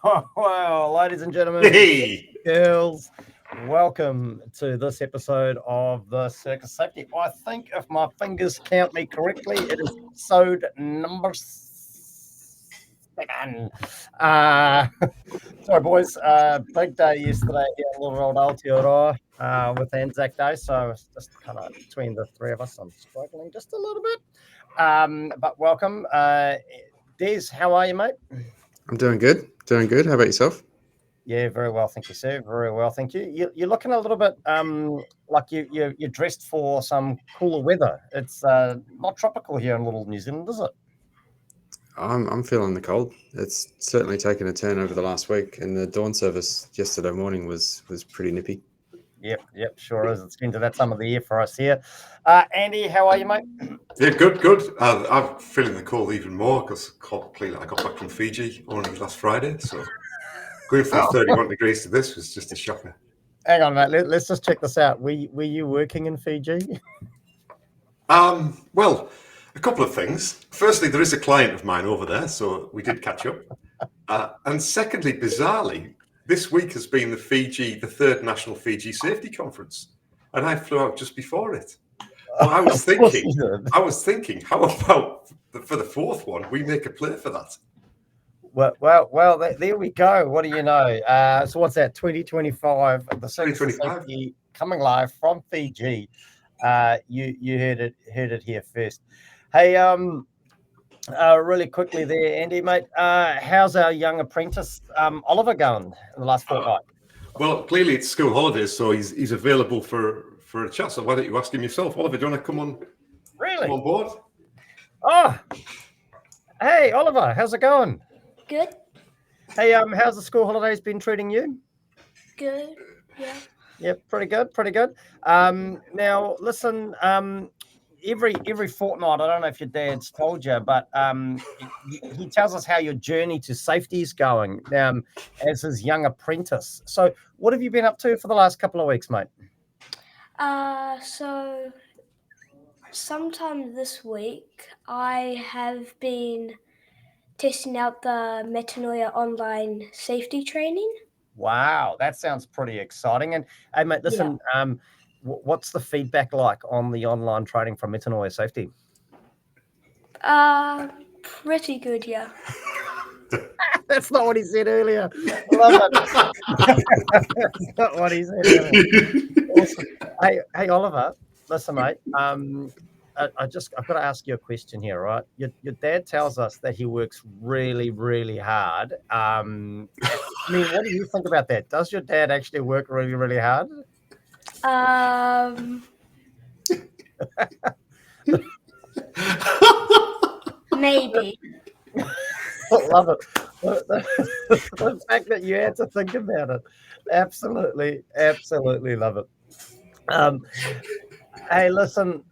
Well, ladies and gentlemen, Hey! girls, welcome to this episode of the Circus of Safety. I think, if my fingers count me correctly, it is episode number 7. Uh, sorry, boys. Big day yesterday here in little old Aotearoa with Anzac Day, so it's just kind of between the three of us. I'm struggling just a little bit, but welcome. Des, how are you, mate? I'm doing good. Doing good. How about yourself? Yeah, very well, thank you, sir. Very well, thank you. You're looking a little bit like you're dressed for some cooler weather. It's not tropical here in little New Zealand, is it? I'm feeling the cold. It's certainly taken a turn over the last week, and the dawn service yesterday morning was pretty nippy. Yep, sure is. It's into that time of the year for us here. Andy, how are you, mate? Yeah, good. I'm feeling the cold even more because clearly I got back from Fiji only last Friday, so going from 31 degrees to this was just a shocker. Hang on, mate. Let's just check this out. Were you working in Fiji? Well, a couple of things. Firstly, there is a client of mine over there, so we did catch up. And secondly, bizarrely, this week has been the third National Fiji Safety Conference, and I flew out just before it. Well, I was thinking, how about for the fourth one, we make a play for that? Well, there we go. What do you know? So what's that? 2025, the Circus of Safety coming live from Fiji. You heard it here first. Hey, really quickly there, Andy, mate. How's our young apprentice Oliver going in the last fortnight? Well, clearly it's school holidays, so he's available for a chat. So why don't you ask him yourself, Oliver? Do you want to come on? Really? Come on board? Oh, hey, Oliver, how's it going? Good. Hey, how's the school holidays been treating you? Good. Yeah. Yeah, pretty good. Now listen, every fortnight, I don't know if your dad's told you, but he tells us how your journey to safety is going as his young apprentice. So what have you been up to for the last couple of weeks, mate? So sometime this week, I have been testing out the Metanoia online safety training. Wow, that sounds pretty exciting. And hey, mate, listen, what's the feedback like on the online training from Metanoia Safety? Pretty good, yeah. That's not what he said earlier. I love it. That's not what he said earlier. Awesome. Hey, Oliver, listen, mate. I've got to ask you a question here, right? Your dad tells us that he works really, really hard. I mean, what do you think about that? Does your dad actually work really, really hard? Maybe. I love it. The fact that you had to think about it. Absolutely love it. Hey, listen,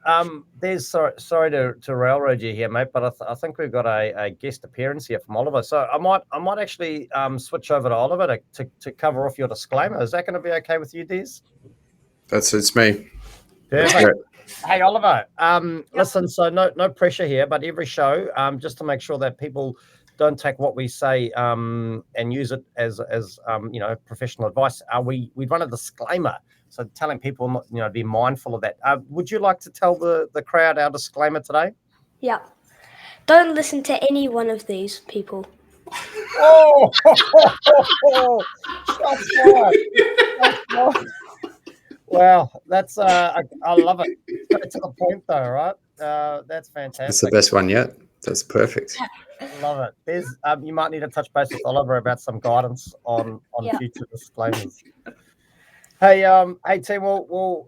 there's sorry to railroad you here, mate, but I think we've got a guest appearance here from Oliver. So I might actually switch over to Oliver to cover off your disclaimer. Is that going to be okay with you, Des? That suits me. Perfect. Hey, Oliver, listen, so no pressure here, but every show, just to make sure that people don't take what we say and use it as professional advice, we run a disclaimer. So telling people, be mindful of that. Would you like to tell the crowd our disclaimer today? Yeah. Don't listen to any one of these people. Oh, shots fired. Well, that's I love it. Straight to the point, though, right? That's fantastic. That's the best one yet. That's perfect. Love it. There's you might need to touch base with Oliver about some guidance on future disclaimers. Hey, team. Well,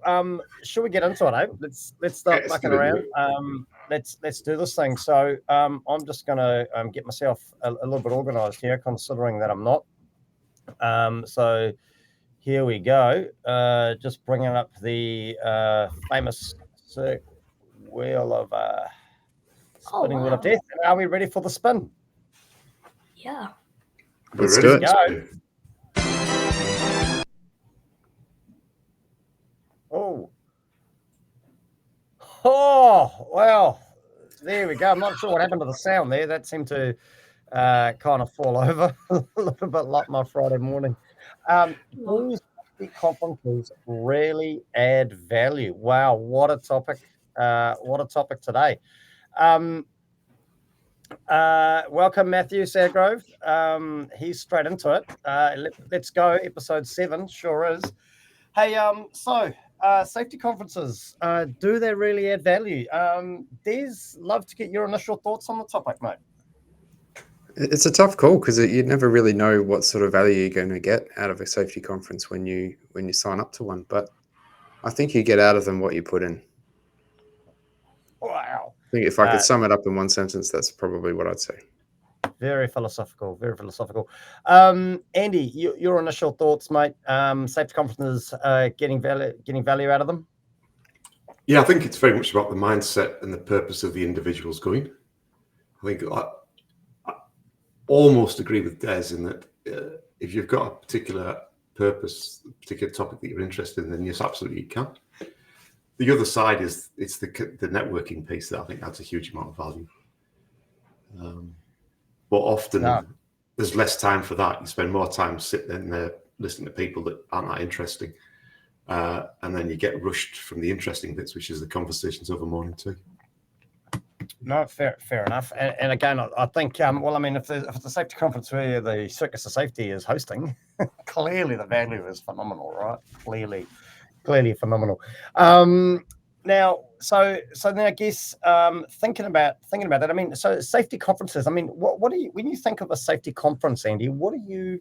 should we get into it? Let's start mucking around. Let's do this thing. So, I'm just gonna get myself a little bit organised here, considering that I'm not. So, here we go. Just bringing up the famous wheel of spinning wheel of death. Are we ready for the spin? Yeah. Let's do it. Go. Oh, well, there we go. I'm not sure what happened to the sound there. That seemed to kind of fall over a little bit like my Friday morning. Do safety conferences really add value? Wow, what a topic! What a topic today. Um, Welcome, Matthew Sadgrove. He's straight into it. Let's go. Episode 7 sure is. Hey, safety conferences, do they really add value? Des, love to get your initial thoughts on the topic, mate. It's a tough call because you never really know what sort of value you're going to get out of a safety conference when you sign up to one. But I think you get out of them what you put in. Wow. I think if I could sum it up in one sentence, that's probably what I'd say. Very philosophical, very philosophical. Andy, your initial thoughts, mate. Safety conferences, getting value out of them? Yeah, I think it's very much about the mindset and the purpose of the individuals going. I think I almost agree with Des in that if you've got a particular purpose, a particular topic that you're interested in, then yes, absolutely you can. The other side is it's the networking piece that I think adds a huge amount of value. But often there's less time for that. You spend more time sitting there listening to people that aren't that interesting. And then you get rushed from the interesting bits, which is the conversations over morning tea. No, fair enough. And again, I think, if it's a safety conference where the Circus of Safety is hosting, clearly the value is phenomenal, right? Clearly phenomenal. Now, so then I guess thinking about that. I mean, so safety conferences. I mean, what do you, when you think of a safety conference, Andy? What do you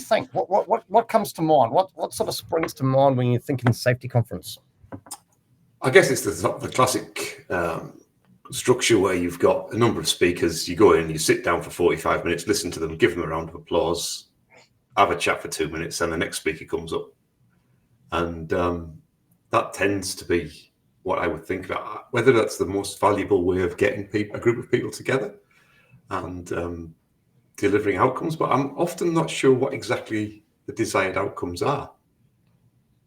think? What comes to mind? What sort of springs to mind when you're thinking safety conference? I guess it's the classic structure where you've got a number of speakers. You go in, you sit down for 45 minutes, listen to them, give them a round of applause, have a chat for 2 minutes, and the next speaker comes up. And that tends to be what I would think about, whether that's the most valuable way of getting a group of people together and delivering outcomes. But I'm often not sure what exactly the desired outcomes are.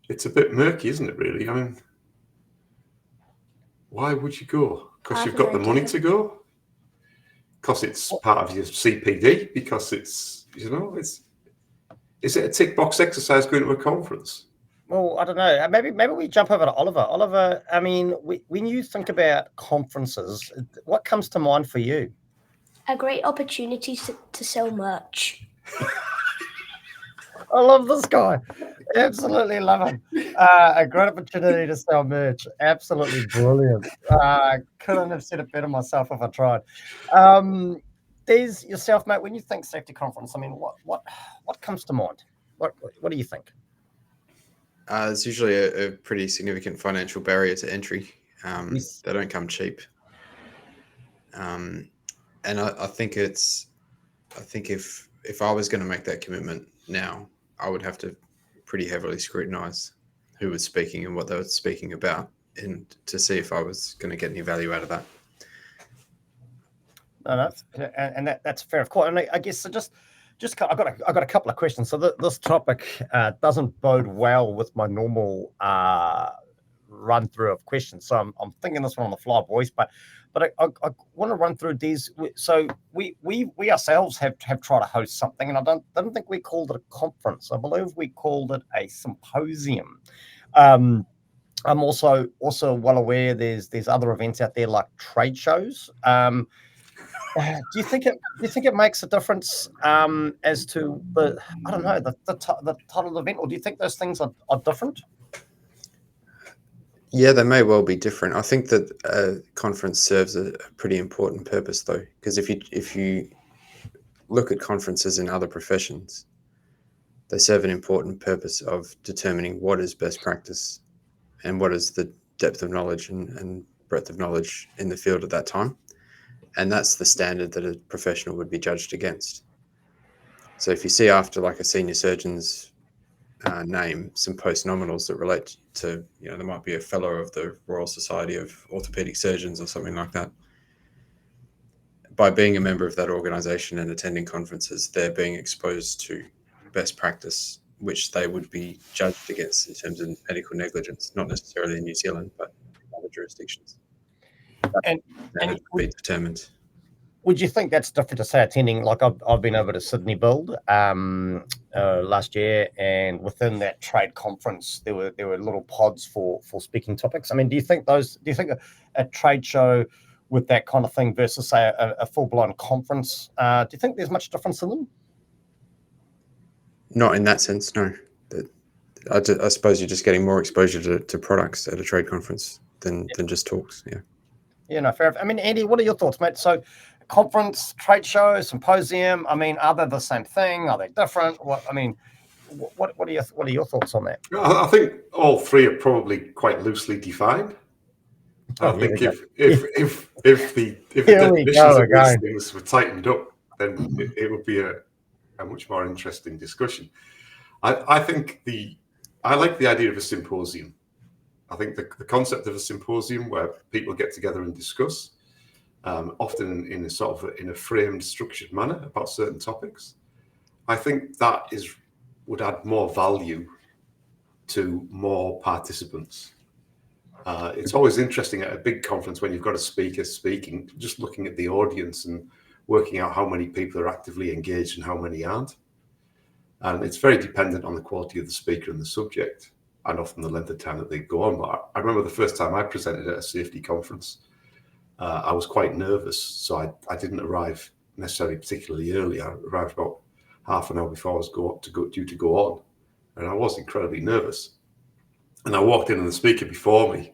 It's a bit murky, isn't it, really? I mean, why would you go? Because you've got the money to go? Because it's part of your CPD? Because it's, is it a tick box exercise going to a conference? Well, I don't know. Maybe we jump over to Oliver. Oliver, I mean, when you think about conferences, what comes to mind for you? A great opportunity to sell merch. I love this guy. Absolutely love him. A great opportunity to sell merch. Absolutely brilliant. Couldn't have said it better myself if I tried. Des, yourself, mate, when you think safety conference, I mean, what comes to mind? What do you think? It's usually a pretty significant financial barrier to entry. Yes. They don't come cheap. And I think if I was going to make that commitment now, I would have to pretty heavily scrutinize who was speaking and what they were speaking about, and to see if I was going to get any value out of that. No, that's fair, of course. And I guess just I got a couple of questions. So this topic doesn't bode well with my normal run through of questions. So I'm thinking this one on the fly, boys. But I want to run through these. So we ourselves have tried to host something, and I don't think we called it a conference. I believe we called it a symposium. I'm also well aware there's other events out there like trade shows. Do you think it makes a difference as to the title of the event, or do you think those things are different? Yeah, they may well be different. I think that a conference serves a pretty important purpose, though, because if you look at conferences in other professions, they serve an important purpose of determining what is best practice and what is the depth of knowledge and breadth of knowledge in the field at that time. And that's the standard that a professional would be judged against. So if you see after like a senior surgeon's name some post-nominals that relate to, there might be a fellow of the Royal Society of Orthopedic Surgeons or something like that. By being a member of that organization and attending conferences, they're being exposed to best practice, which they would be judged against in terms of medical negligence, not necessarily in New Zealand, but in other jurisdictions. And would be determined. would you think that's different to say attending? Like I've been over to Sydney Build last year, and within that trade conference, there were little pods for speaking topics. I mean, do you think a trade show with that kind of thing versus say a full blown conference? Do you think there's much difference in them? Not in that sense, no. I suppose you're just getting more exposure to products at a trade conference than just talks. Yeah. Yeah, no, fair enough. I mean, Andy, what are your thoughts, mate? So, conference, trade show, symposium. I mean, are they the same thing? Are they different? What are your thoughts on that? I think all three are probably quite loosely defined. I think if the definitions of these things were tightened up, then it would be a much more interesting discussion. I like the idea of a symposium. I think the concept of a symposium where people get together and discuss, often in a framed, structured manner about certain topics. I think that would add more value to more participants. It's always interesting at a big conference when you've got a speaker speaking, just looking at the audience and working out how many people are actively engaged and how many aren't. And it's very dependent on the quality of the speaker and the subject, and often the length of time that they go on. But I remember the first time I presented at a safety conference, I was quite nervous, so I didn't arrive necessarily particularly early. I arrived about half an hour before I was due to go on, and I was incredibly nervous. And I walked in, and the speaker before me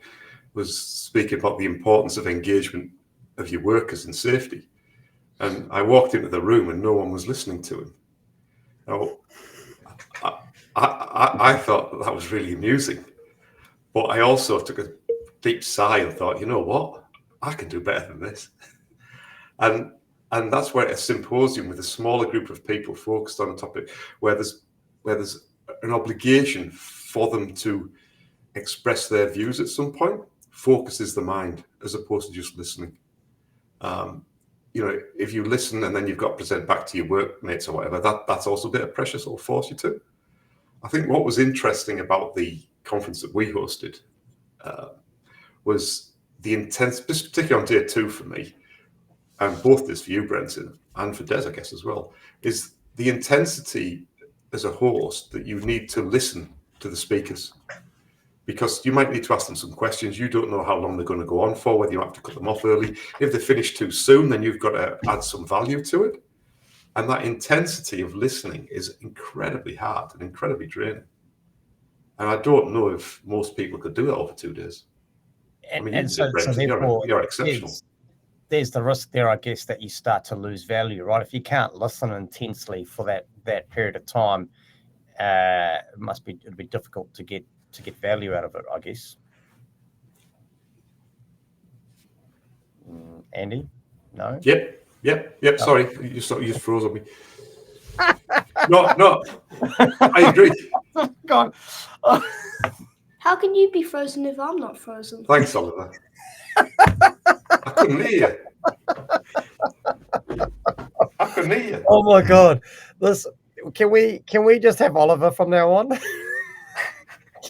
was speaking about the importance of engagement of your workers in safety. And I walked into the room, and no one was listening to him. Now, I thought that was really amusing, but I also took a deep sigh and thought, you know what, I can do better than this. And that's where a symposium with a smaller group of people focused on a topic where there's an obligation for them to express their views at some point focuses the mind as opposed to just listening. If you listen and then you've got to present back to your workmates or whatever, that's also a bit of pressure, so it'll force you to. I think what was interesting about the conference that we hosted was the intense, particularly on day 2 for me, and both this for you, Brenton, and for Des, I guess, as well, is the intensity as a host that you need to listen to the speakers. Because you might need to ask them some questions. You don't know how long they're going to go on for, whether you have to cut them off early. If they finish too soon, then you've got to add some value to it. And that intensity of listening is incredibly hard and incredibly draining. And I don't know if most people could do it over 2 days. So therefore, you're exceptional. There's the risk there, I guess, that you start to lose value, right? If you can't listen intensely for that period of time, it'd be difficult to get value out of it, I guess. Andy? No? Yep. Oh. Sorry, you just froze on me. No, I agree. God. How can you be frozen if I'm not frozen? Thanks, Oliver. I couldn't hear you. Oh my God. Can we just have Oliver from now on?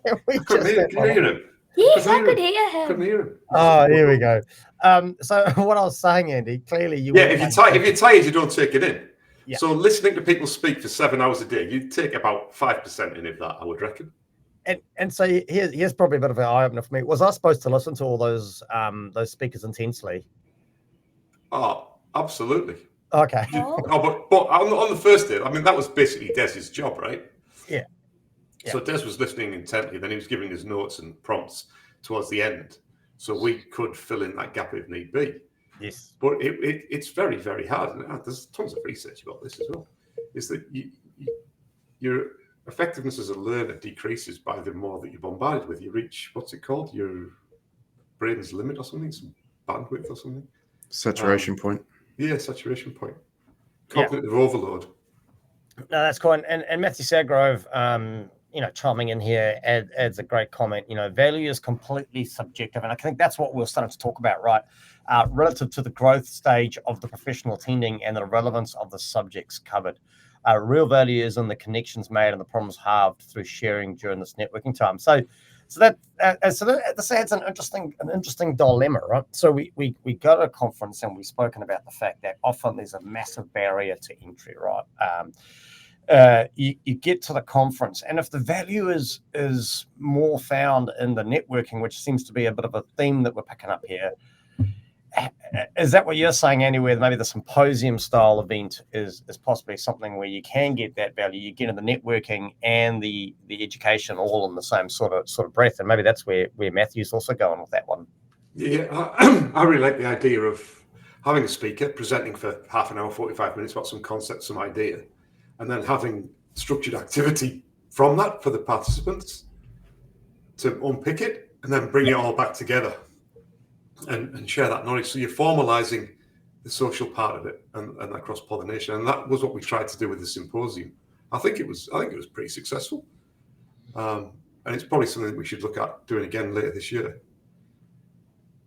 Can you hear him? Yes, I could hear him. Couldn't hear him. Oh, here we go. So what I was saying, Andy, clearly you. Yeah, if you're tired, you don't take it in. Yeah. So listening to people speak for 7 hours a day, you take about 5% in of that, I would reckon. And so here's probably a bit of an eye opener for me. Was I supposed to listen to all those speakers intensely? Oh, absolutely. Okay. But on the first day, I mean, that was basically Des's job, right? Yeah. So Des was listening intently, then he was giving his notes and prompts towards the end, so we could fill in that gap if need be. Yes. But it's very, very hard. And there's tons of research about this as well. Is that your effectiveness as a learner decreases by the more that you're bombarded with. You reach, what's it called? Your brain's limit or something, some bandwidth or something. Saturation point. Yeah, saturation point. Cognitive overload. No, that's cool. And Matthew Sagrove, chiming in here adds a great comment. Value is completely subjective, and I think that's what we're starting to talk about, right? Relative to the growth stage of the professional attending and the relevance of the subjects covered. Real value is in the connections made and the problems halved through sharing during this networking time. So This adds an interesting dilemma, right? So we go to a conference and we've spoken about the fact that often there's a massive barrier to entry, right? You get to the conference, and if the value is more found in the networking, which seems to be a bit of a theme that we're picking up here, is that what you're saying, Andy, where maybe the symposium style event is possibly something where you can get that value, you get in the networking and the education all in the same sort of breath, and maybe that's where Matthew's also going with that one. Yeah, I really like the idea of having a speaker presenting for half an hour, 45 minutes about some concept, some idea, and then having structured activity from that for the participants to unpick it and then bring it all back together. And share that knowledge. So you're formalizing the social part of it and that cross-pollination. And that was what we tried to do with the symposium. I think it was pretty successful. And it's probably something that we should look at doing again later this year.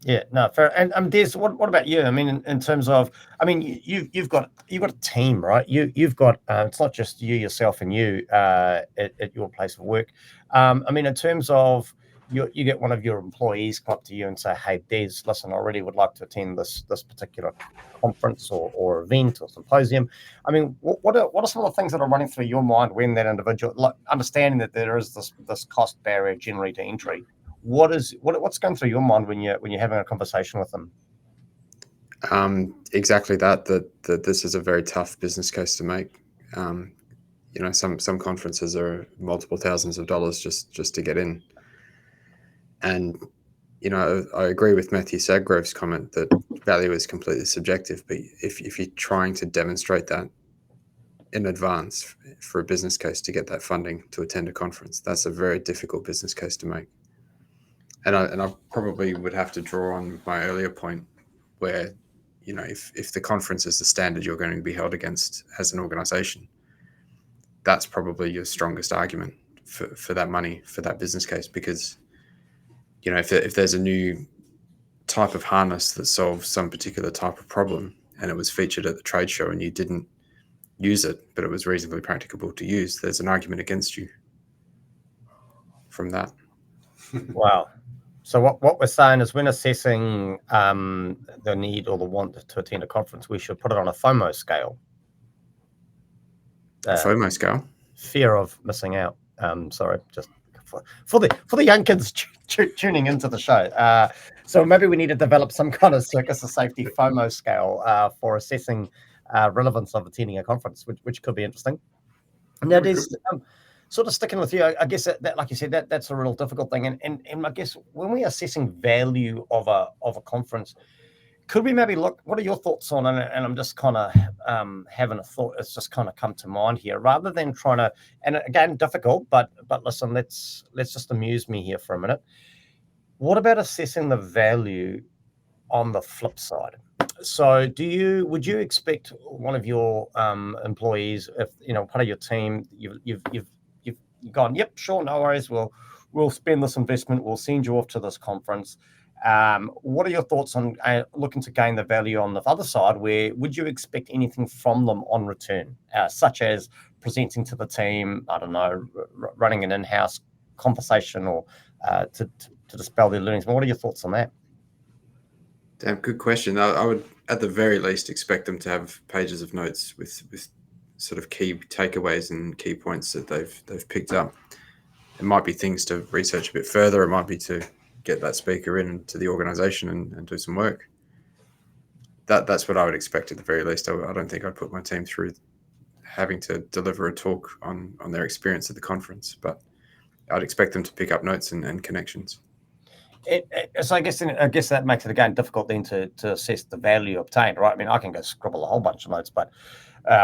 Yeah, no, fair. And Des, what about you? I mean, in terms of, I mean, you've got a team, right? You've got it's not just you, yourself, and you at your place of work. I mean, in terms of you get one of your employees come up to you and say, "Hey, Des, listen, I really would like to attend this particular conference or event or symposium." I mean, what are some of the things that are running through your mind when that individual, like, understanding that there is this cost barrier generally to entry? What's going through your mind when you're having a conversation with them? Exactly that this is a very tough business case to make. Some conferences are multiple thousands of dollars just to get in. And, I agree with Matthew Saggrove's comment that value is completely subjective. But if you're trying to demonstrate that in advance for a business case to get that funding to attend a conference, that's a very difficult business case to make. And I probably would have to draw on my earlier point where, if the conference is the standard you're going to be held against as an organization, that's probably your strongest argument for that money, for that business case. Because, if there's a new type of harness that solves some particular type of problem and it was featured at the trade show and you didn't use it, but it was reasonably practicable to use, there's an argument against you from that. Wow. So what we're saying is when assessing the need or the want to attend a conference, we should put it on a FOMO scale. A FOMO scale? Fear of missing out. Sorry, just for the young kids tuning into the show. So maybe we need to develop some kind of Circus of Safety FOMO scale for assessing relevance of attending a conference, which could be interesting. Now, there's sort of sticking with you. I guess that like you said, that's a real difficult thing. And I guess when we're assessing value of a conference, could we maybe look? What are your thoughts on it? And I'm just kind of having a thought. It's just kind of come to mind here, rather than trying to. And again, difficult. But listen, let's just amuse me here for a minute. What about assessing the value on the flip side? So, would you expect one of your employees, if part of your team, you've gone, yep, sure, no worries, we'll spend this investment, we'll send you off to this conference. What are your thoughts on looking to gain the value on the other side? Where would you expect anything from them on return, such as presenting to the team, I don't know, running an in-house conversation or to dispel their learnings? What are your thoughts on that? Damn, good question. I would, at the very least, expect them to have pages of notes with sort of key takeaways and key points that they've picked up. It might be things to research a bit further. It might be to get that speaker into the organization and do some work. That's what I would expect at the very least. I don't think I'd put my team through having to deliver a talk on their experience at the conference, but I'd expect them to pick up notes and connections. So I guess that makes it again difficult then to assess the value obtained, right? I mean, I can go scribble a whole bunch of notes, but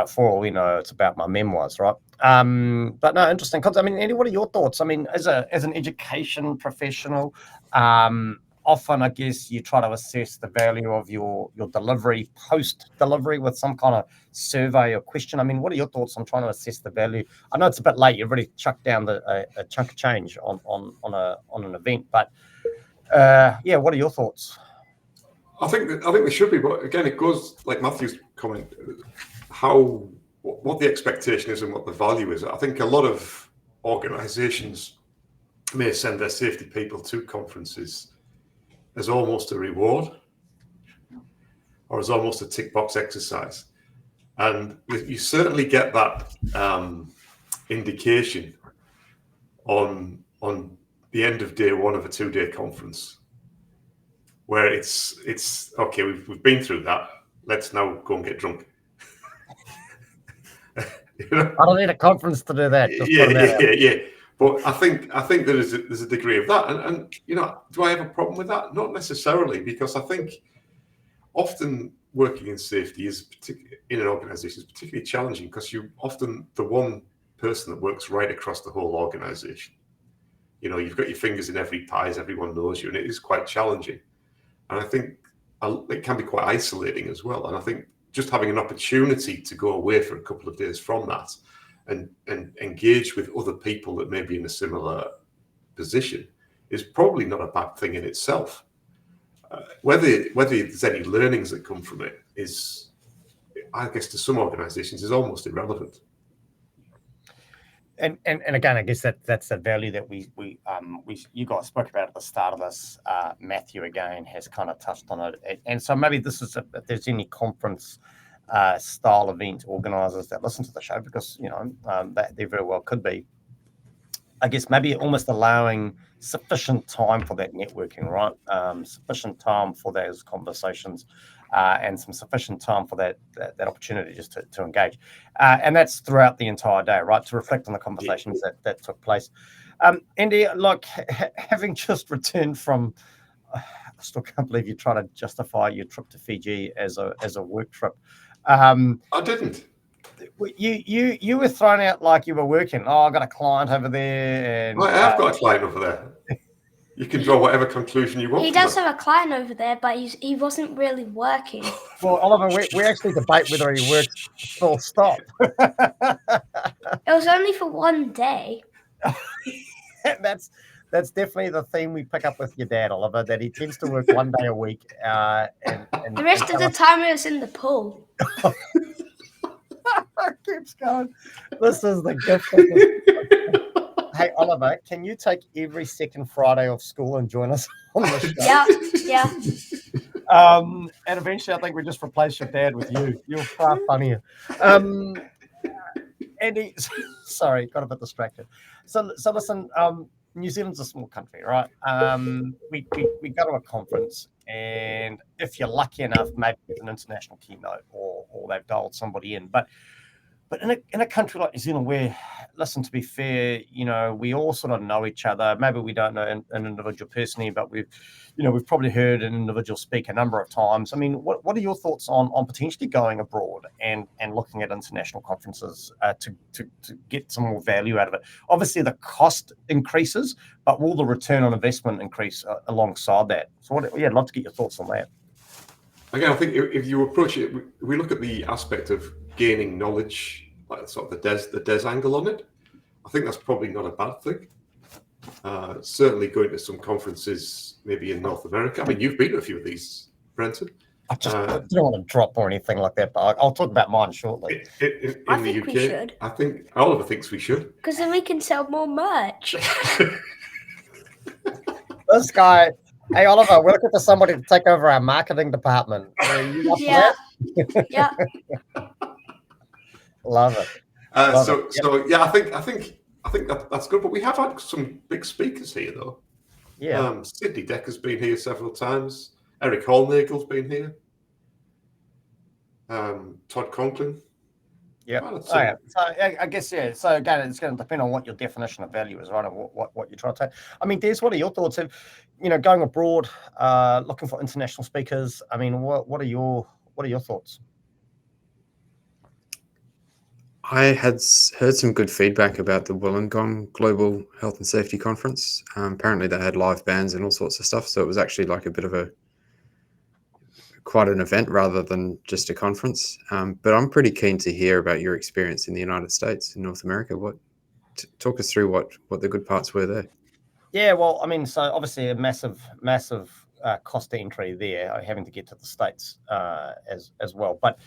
for all we know, it's about my memoirs, right? But no, interesting. I mean, Eddie, what are your thoughts? I mean, as an education professional, often I guess you try to assess the value of your delivery, post delivery, with some kind of survey or question. I mean, what are your thoughts on trying to assess the value? I know it's a bit late. You've already chucked down a chunk of change on an event, but yeah, what are your thoughts? I think there should be, but again, it goes like Matthew's comment, what the expectation is and what the value is. I think a lot of organizations may send their safety people to conferences as almost a reward or as almost a tick box exercise. And you certainly get that indication on the end of day one of a 2-day conference, where it's okay, we've been through that. Let's now go and get drunk. You know? I don't need a conference to do that. Yeah. But I think there's a degree of that, and do I have a problem with that? Not necessarily, because I think often working in safety in an organisation is particularly challenging because you're often the one person that works right across the whole organisation. You've got your fingers in every pie, as everyone knows you, and it is quite challenging. And I think it can be quite isolating as well. And I think just having an opportunity to go away for a couple of days from that and engage with other people that may be in a similar position is probably not a bad thing in itself. Whether there's any learnings that come from it is, I guess, to some organisations is almost irrelevant. And again, I guess that's the value that we you guys spoke about at the start of this. Matthew again has kind of touched on it, and so maybe this is if there's any conference style event organisers that listen to the show, because that they very well could be. I guess maybe almost allowing sufficient time for that networking, right? Sufficient time for those conversations, and some sufficient time for that opportunity just to engage. And that's throughout the entire day, right? To reflect on the conversations that took place. Andy, having just returned from, I still can't believe you try to justify your trip to Fiji as a work trip. I didn't. You were thrown out like you were working. Oh, I got a client over there. And I have got a client over there. You can draw whatever conclusion you want. He does have a client over there, but he wasn't really working. Well, Oliver, we actually debate whether he works full stop. It was only for one day. That's definitely the theme we pick up with your dad, Oliver, that he tends to work one day a week. And the rest of the time he was in the pool. Keeps going. This is the gift. Hey, Oliver, can you take every second Friday off school and join us on the show? Yeah. And eventually, I think we just replace your dad with you. You're far funnier. Andy, sorry, got a bit distracted. So listen, New Zealand's a small country, right? We go to a conference, and if you're lucky enough, maybe it's an international keynote, or they've dialed somebody in. But in a country like New Zealand, where, listen, to be fair, we all sort of know each other. Maybe we don't know an individual personally, but we've probably heard an individual speak a number of times. I mean, what are your thoughts on potentially going abroad and looking at international conferences to get some more value out of it? Obviously, the cost increases, but will the return on investment increase alongside that? So, I'd love to get your thoughts on that. Again, I think if you approach it, we look at the aspect of gaining knowledge, like sort of the DES angle on it. I think that's probably not a bad thing. Certainly going to some conferences, maybe in North America. I mean, you've been to a few of these, Brenton. I don't want to drop or anything like that, but I'll talk about mine shortly. In the UK, we should. I think Oliver thinks we should. Because then we can sell more merch. This guy... Hey, Oliver, we're looking for somebody to take over our marketing department. Yeah. Love it. I think that's good. But we have had some big speakers here, though. Yeah. Sidney Decker's been here several times. Eric Hallnagel's been here. Todd Conklin. Yeah. So I guess, yeah. So again, it's going to depend on what your definition of value is, right? And what you're trying to take. I mean, Des, what are your thoughts of, going abroad, looking for international speakers? I mean, what are your thoughts? I had heard some good feedback about the Wollongong Global Health and Safety Conference. Apparently, they had live bands and all sorts of stuff, so it was actually like a bit of quite an event rather than just a conference. But I'm pretty keen to hear about your experience in the United States and North America. Talk us through what the good parts were there. Yeah, well, I mean, so obviously a massive cost to entry there, having to get to the States as well. But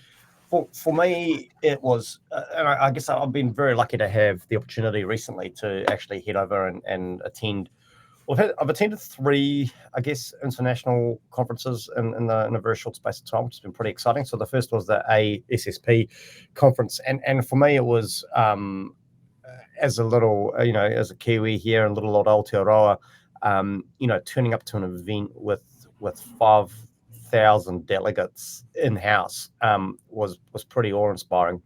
for me, it was, and I guess I've been very lucky to have the opportunity recently to actually head over and attend. Well, I've attended 3, I guess, international conferences in a very short space of time, which has been pretty exciting. So the first was the ASSP conference, and for me it was as a little, as a Kiwi here in little old Aotearoa, turning up to an event with 5,000 delegates in house was pretty awe inspiring.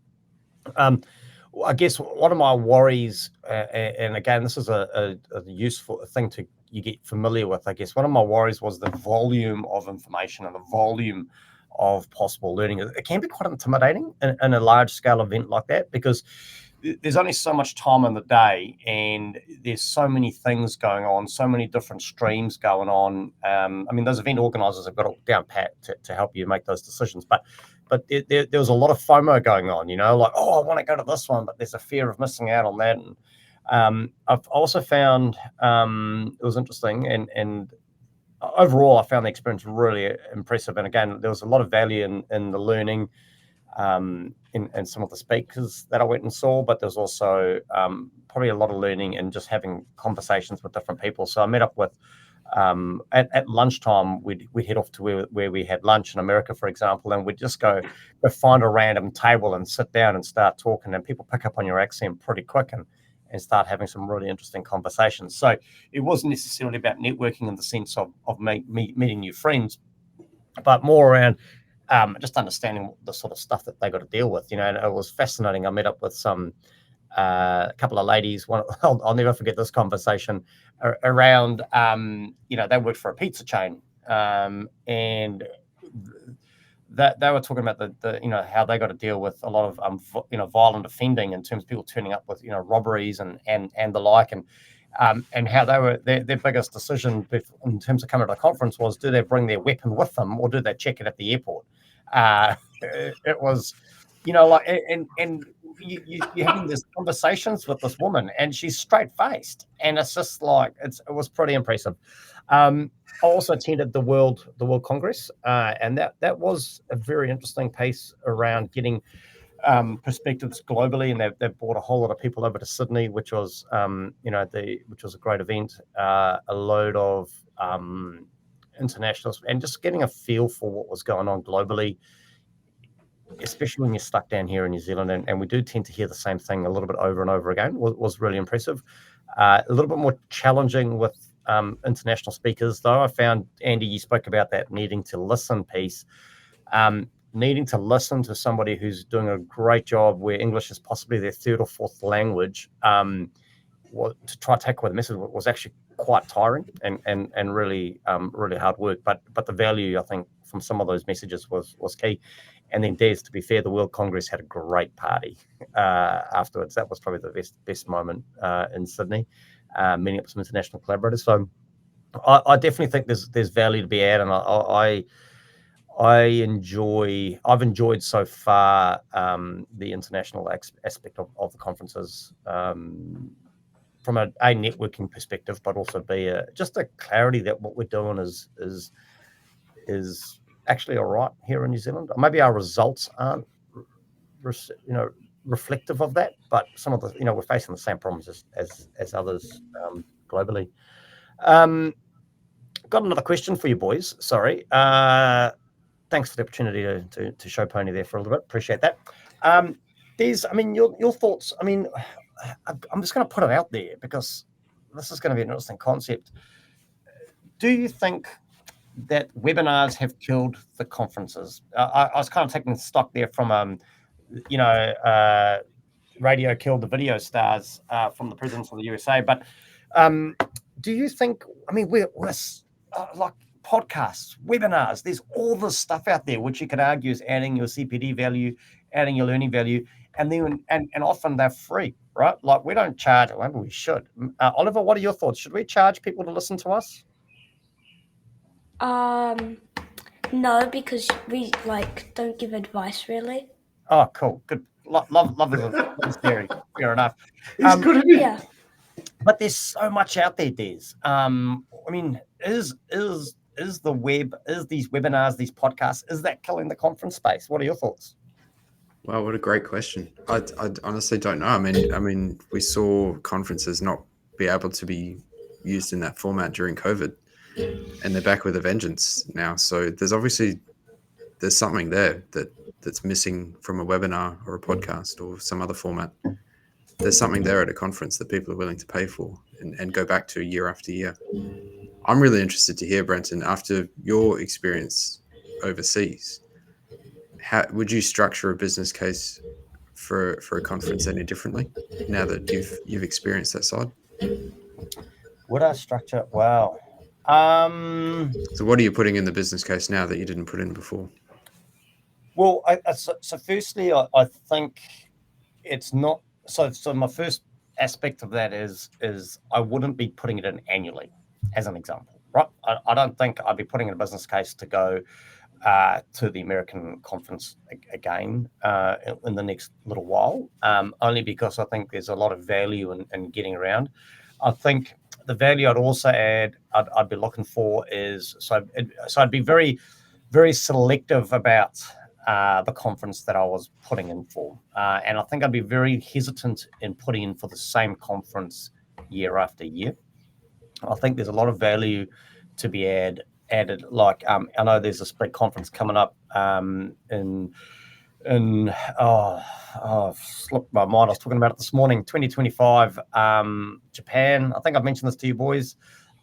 I guess one of my worries, and again, this is a useful thing to you get familiar with. I guess one of my worries was the volume of information and the volume of possible learning. It can be quite intimidating in a large scale event like that, because there's only so much time in the day, and there's so many things going on, so many different streams going on. I mean, those event organizers have got it down pat to help you make those decisions, but there was a lot of FOMO going on, like, oh, I want to go to this one, but there's a fear of missing out on that. And I've also found it was interesting, and overall, I found the experience really impressive. And again, there was a lot of value in the learning, in some of the speakers that I went and saw, but there's also probably a lot of learning in just having conversations with different people. So I met up with, at lunchtime, we'd head off to where we had lunch in America, for example, and we'd just go find a random table and sit down and start talking, and people pick up on your accent pretty quick and start having some really interesting conversations. So it wasn't necessarily about networking in the sense of meeting new friends, but more around just understanding the sort of stuff that they got to deal with, and it was fascinating. I met up with a couple of ladies. I'll never forget this conversation around, they worked for a pizza chain, and that they were talking about the how they got to deal with a lot of violent offending in terms of people turning up with robberies and the like, and how they were their biggest decision in terms of coming to the conference was, do they bring their weapon with them or do they check it at the airport? It was, like, and you're having these conversations with this woman, and she's straight faced, and it's just like it was pretty impressive. I also attended the World Congress, and that was a very interesting piece around getting perspectives globally, and they've brought a whole lot of people over to Sydney, which was which was a great event. A load of internationals, and just getting a feel for what was going on globally, especially when you're stuck down here in New Zealand, and we do tend to hear the same thing a little bit over and over again, was really impressive. A little bit more challenging with international speakers, though. I found, Andy, you spoke about that needing to listen piece. Needing to listen to somebody who's doing a great job, where English is possibly their 3rd or 4th language, to try to take away the message was actually quite tiring and really hard work. But the value, I think, from some of those messages was key. And then, Des, to be fair, the World Congress had a great party afterwards. That was probably the best moment in Sydney, meeting up with some international collaborators. So I definitely think there's value to be had, and I've enjoyed so far the international aspect of the conferences, from a networking perspective, but also B, just a clarity that what we're doing is actually all right here in New Zealand. Maybe our results aren't reflective of that, but some of the we're facing the same problems as others globally. Got another question for you boys. Sorry. Thanks for the opportunity to show pony there for a little bit. Appreciate that. Des, I mean, your thoughts. I mean, I'm just going to put it out there because this is going to be an interesting concept. Do you think that webinars have killed the conferences? I was kind of taking stock there from, radio killed the video stars from the presidents of the USA. But do you think? I mean, we're like podcasts, webinars. There's all this stuff out there which you could argue is adding your CPD value, adding your learning value, and then and often they're free, right? Like, we don't charge. Maybe we should. Oliver, what are your thoughts? Should we charge people to listen to us? No, because we don't give advice really. Oh, cool, good. Love is theory. Fair enough. He's good at it. Yeah. But there's so much out there, Des. I mean, is the web, is these webinars, these podcasts, is that killing the conference space? What are your thoughts? Wow, what a great question. I honestly don't know. I mean, we saw conferences not be able to be used in that format during COVID, and they're back with a vengeance now. So there's something there that's missing from a webinar or a podcast or some other format. There's something there at a conference that people are willing to pay for and go back to year after year. I'm really interested to hear, Brenton, after your experience overseas, how would you structure a business case for a conference any differently now that you've experienced that side? Would I structure? Wow. So what are you putting in the business case now that you didn't put in before? Well, so firstly, I think it's not so. So my first aspect of that is I wouldn't be putting it in annually, as an example, right? I don't think I'd be putting in a business case to go to the American conference again in the next little while, only because I think there's a lot of value in getting around. I think the value I'd also add, I'd be looking for is so I'd be very, very selective about the conference that I was putting in for, and I think I'd be very hesitant in putting in for the same conference year after year. I think there's a lot of value to be added. Like I know there's this big conference coming up in slipped my mind. I was talking about it this morning. 2025, Japan. I think I've mentioned this to you boys.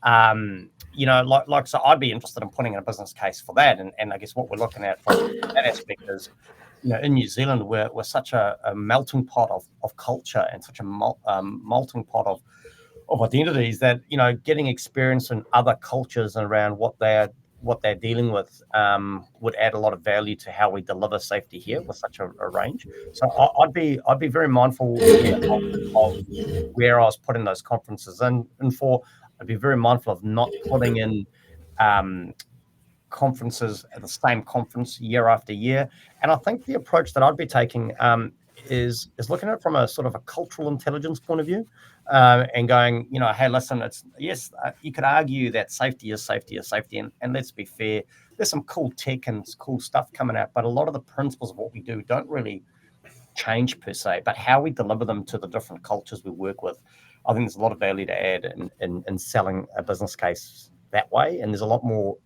So I'd be interested in putting in a business case for that. And I guess what we're looking at from that aspect is, in New Zealand, we're such a melting pot of culture and such a melting pot of identities that, getting experience in other cultures and around what they're dealing with would add a lot of value to how we deliver safety here with such a range. So I'd be very mindful of where I was putting those conferences in, and I'd be very mindful of not putting in conferences at the same conference year after year. And I think the approach that I'd be taking is looking at it from a sort of a cultural intelligence point of view, and going, hey, listen, you could argue that safety is safety, and let's be fair, there's some cool tech and cool stuff coming out, but a lot of the principles of what we do don't really change per se, but how we deliver them to the different cultures we work with. I think there's a lot of value to add in selling a business case that way, and there's a lot more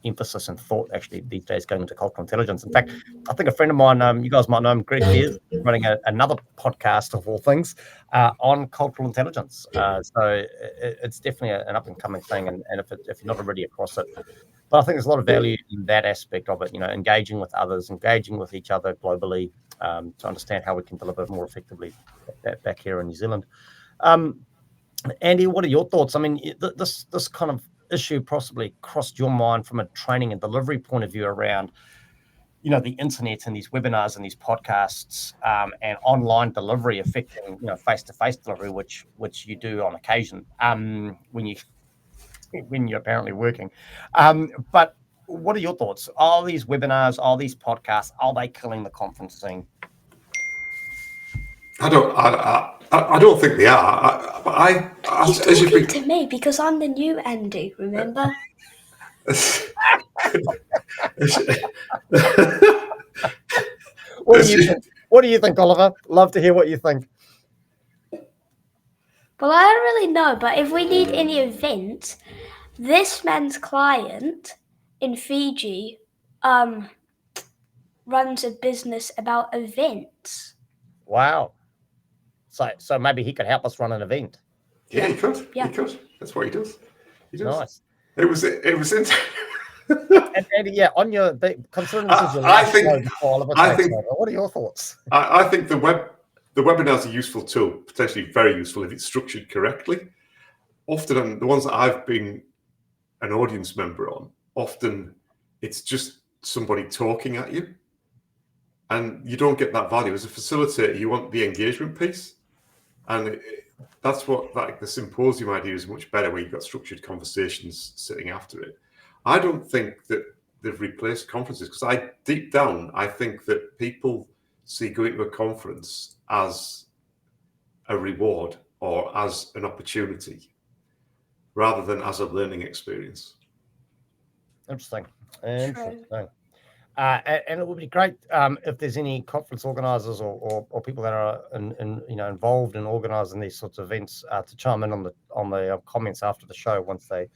emphasis and thought actually these days going into cultural intelligence. In fact, I think a friend of mine, you guys might know him, Greg Beers, running another podcast of all things on cultural intelligence. So it's definitely an up and coming thing, and if you're not already across it, but I think there's a lot of value in that aspect of it. Engaging with others, engaging with each other globally, to understand how we can deliver more effectively back here in New Zealand. Andy, what are your thoughts? I mean, this kind of issue possibly crossed your mind from a training and delivery point of view around, the internet and these webinars and these podcasts, and online delivery affecting, face-to-face delivery, which you do on occasion when you're apparently working. But what are your thoughts? Are these webinars, are these podcasts, are they killing the conferencing? I don't think they are. He's talking to me because I'm the new Andy, remember? What do you think? What do you think, Oliver? Love to hear what you think. Well, I don't really know, but if we need any events, this man's client in Fiji runs a business about events. Wow. So maybe he could help us run an event. Yeah, he could. Yeah. He could. That's what he does. Nice. It was interesting. And Andy, on your considering this is your last show before Oliver takes over, what are your thoughts? I think the webinars are a useful tool, potentially very useful if it's structured correctly. Often, the ones that I've been an audience member on, often it's just somebody talking at you, and you don't get that value. As a facilitator, you want the engagement piece, and that's what the symposium idea is much better, where you've got structured conversations sitting after it. I don't think that they've replaced conferences, because deep down, I think that people see going to a conference as a reward or as an opportunity rather than as a learning experience. Interesting. And it would be great if there's any conference organisers or people that are involved in organising these sorts of events to chime in on the comments after the show once they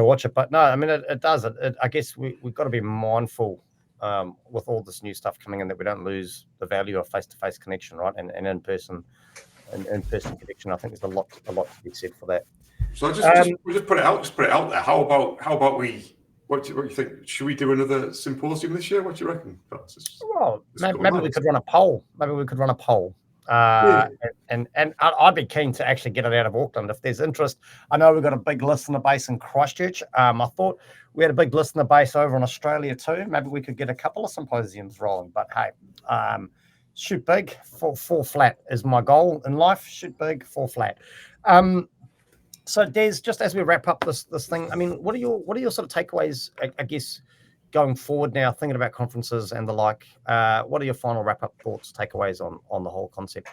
watch it. But no, I mean it does. I guess we've got to be mindful with all this new stuff coming in that we don't lose the value of face-to-face connection, right? And in-person connection. I think there's a lot to be said for that. So we just put it out there. How about we? What do you think? Should we do another symposium this year? What do you reckon, Francis? Well, maybe we could run a poll. And I'd be keen to actually get it out of Auckland if there's interest. I know we've got a big listener base in Christchurch. I thought we had a big listener base over in Australia too. Maybe we could get a couple of symposiums rolling. But hey, shoot big, fall flat is my goal in life. Shoot big, fall flat. So Des, just as we wrap up this thing, I mean, what are your sort of takeaways, I guess, going forward now, thinking about conferences and the like? What are your final wrap-up thoughts, takeaways on the whole concept?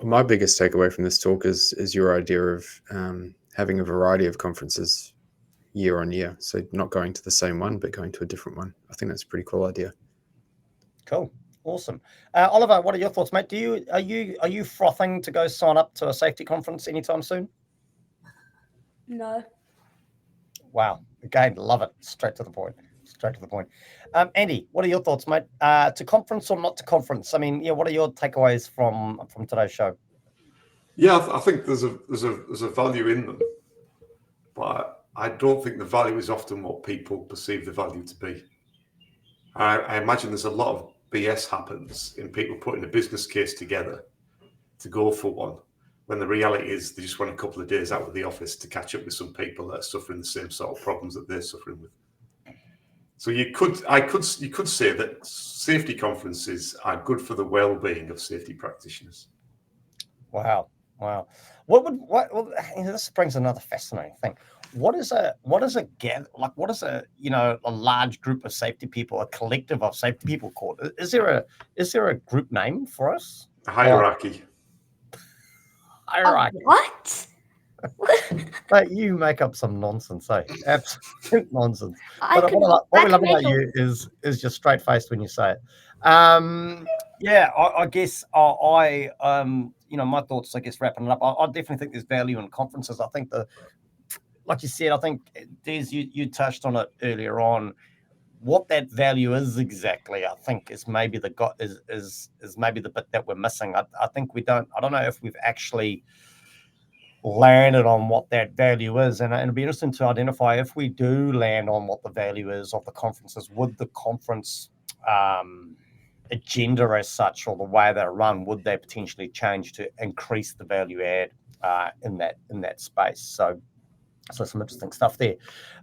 My biggest takeaway from this talk is your idea of having a variety of conferences year on year. So not going to the same one, but going to a different one. I think that's a pretty cool idea. Cool. Awesome. Oliver, what are your thoughts, mate? Are you frothing to go sign up to a safety conference anytime soon? No. Wow. Again, love it. Straight to the point. Andy, what are your thoughts, mate? To conference or not to conference? I mean, yeah, what are your takeaways from today's show? Yeah, I think there's a value in them, but I don't think the value is often what people perceive the value to be. I imagine there's a lot of BS happens in people putting a business case together to go for one, when the reality is they just want a couple of days out of the office to catch up with some people that are suffering the same sort of problems that they're suffering with. So you could say that safety conferences are good for the well-being of safety practitioners. Wow. This brings another fascinating thing. What is a large group of safety people, a collective of safety people called? Is there a group name for us? A hierarchy. What? But you make up some nonsense, eh? Absolute nonsense. What we love about you is you're straight faced when you say it. I guess my thoughts, I guess, wrapping it up. I definitely think there's value in conferences. I think like you said, I think Des, you touched on it earlier on. What that value is exactly, I think, is maybe is maybe the bit that we're missing. I think I don't know if we've actually landed on what that value is, and it'll be interesting to identify if we do land on what the value is of the conferences. Would the conference agenda as such, or the way they're run, would they potentially change to increase the value add in that space? So some interesting stuff there.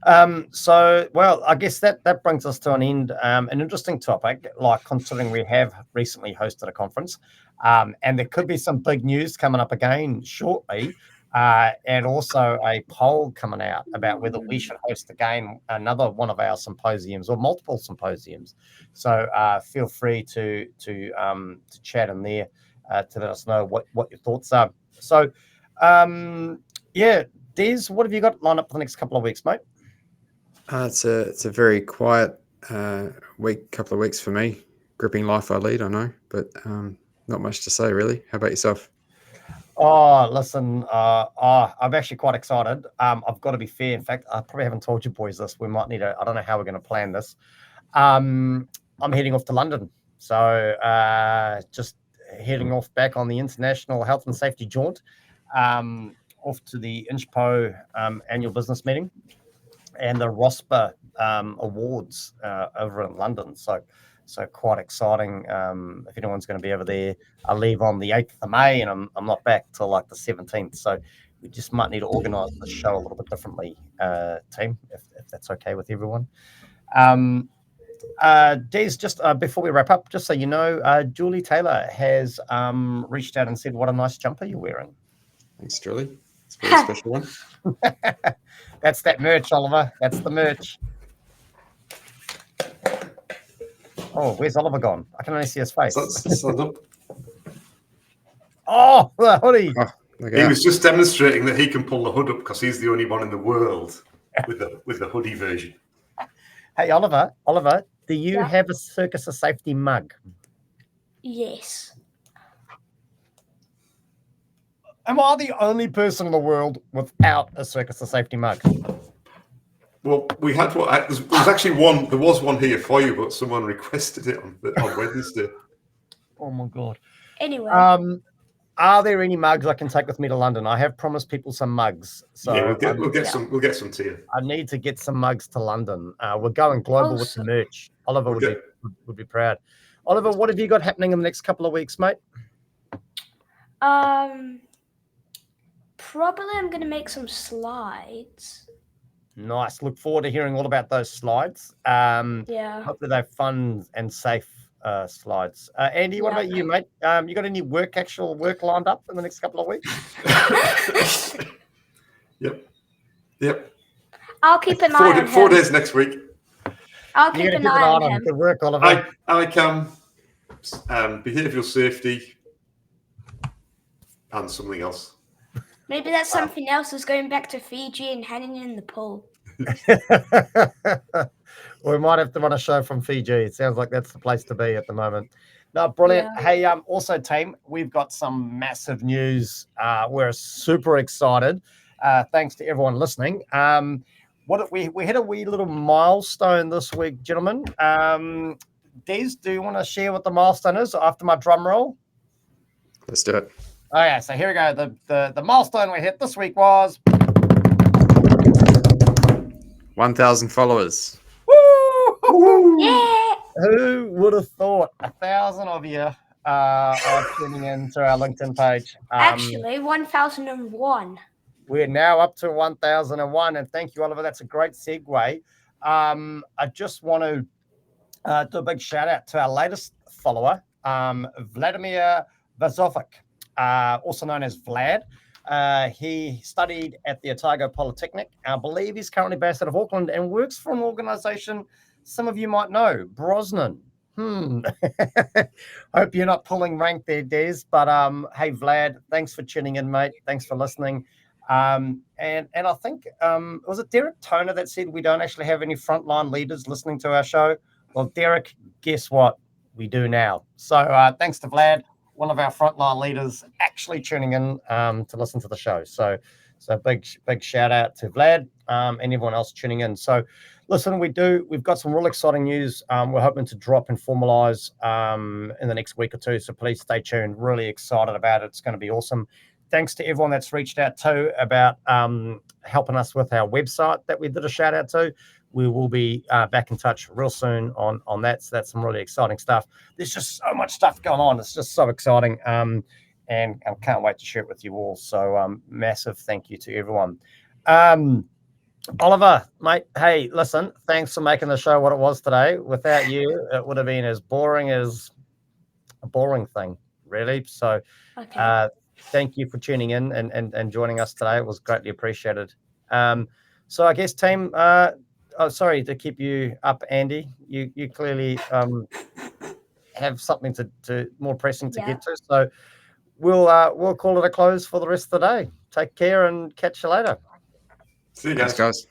I guess that brings us to an end. An interesting topic, like considering we have recently hosted a conference, and there could be some big news coming up again shortly, and also a poll coming out about whether we should host again another one of our symposiums or multiple symposiums. So feel free to chat in there to let us know what your thoughts are. So Des, what have you got lined up for the next couple of weeks, mate? It's a very quiet couple of weeks for me. Gripping life I lead, I know, but not much to say really. How about yourself? Oh, listen, I'm actually quite excited. I've got to be fair. In fact, I probably haven't told you boys this. We might need I don't know how we're going to plan this. I'm heading off to London. So just heading off back on the International Health and Safety Jaunt, off to the INSHPO annual business meeting and the ROSPA awards over in London. So quite exciting. If anyone's going to be over there, I leave on the 8th of May and I'm not back till like the 17th. So we just might need to organise the show a little bit differently, team, if that's okay with everyone. Des, just before we wrap up, just so you know, Julie Taylor has reached out and said, what a nice jumper you're wearing. Thanks, Julie. It's a very special one. That's that merch, Oliver. That's the merch. Oh, where's Oliver gone? I can only see his face. Oh, the hoodie. Oh, he was just demonstrating that he can pull the hood up because he's the only one in the world with the hoodie version. Hey, Oliver, Do you Yeah. have a Circus of Safety mug? Yes. Am I the only person in the world without a Circus of Safety mug? Well, we had one. There was actually one. There was one here for you, but someone requested it on Wednesday. Oh my god. Anyway. Are there any mugs I can take with me to London? I have promised people some mugs, so Yeah, we'll get some to you. I need to get some mugs to London. We're going global with the merch. Oliver would be proud. Oliver, what have you got happening in the next couple of weeks, mate? Probably I'm going to make some slides. Nice. Look forward to hearing all about those slides. Yeah. Hopefully they're fun and safe slides. Andy, what about you, mate? You got any actual work lined up in the next couple of weeks? Yep. I'll keep an eye on him. 4 days next week. I'll keep an eye on him. Good work, Oliver. I can behavioural safety and something else. Maybe that's something else is going back to Fiji and hanging in the pool. We might have to run a show from Fiji. It sounds like that's the place to be at the moment. No, brilliant. Yeah. Hey, also, team, we've got some massive news. We're super excited. Thanks to everyone listening. We hit a wee little milestone this week, gentlemen. Des, do you want to share what the milestone is after my drum roll? Let's do it. Okay, so here we go. The milestone we hit this week was 1,000 followers. Woo! Yeah. Who would have thought 1,000 of you are tuning in to our LinkedIn page? Actually, 1,001. We're now up to 1,001, and thank you, Oliver. That's a great segue. I just want to do a big shout out to our latest follower, Vladimir Vazovic. Also known as Vlad. He studied at the Otago Polytechnic. I believe he's currently based out of Auckland and works for an organisation some of you might know, Brosnan. Hope you're not pulling rank there, Des. But hey, Vlad, thanks for tuning in, mate. Thanks for listening. And I think, was it Derek Toner that said we don't actually have any frontline leaders listening to our show? Well, Derek, guess what? We do now. So thanks to Vlad, one of our frontline leaders, actually tuning in to listen to the show. So big shout out to Vlad and everyone else tuning in. So listen, we've got some real exciting news. We're hoping to drop and formalize in the next week or two. So please stay tuned. Really excited about it. It's going to be awesome. Thanks to everyone that's reached out too about helping us with our website that we did a shout out to. We will be back in touch real soon on that. So that's some really exciting stuff. There's just so much stuff going on. It's just so exciting. And I can't wait to share it with you all. So massive thank you to everyone. Oliver, mate, hey, listen, thanks for making the show what it was today. Without you, it would have been as boring as a boring thing, really. So thank you for tuning in and joining us today. It was greatly appreciated. So I guess, team, sorry to keep you up, Andy. You clearly have something to more pressing to get to. So we'll call it a close for the rest of the day. Take care and catch you later. See you guys. Thanks, guys.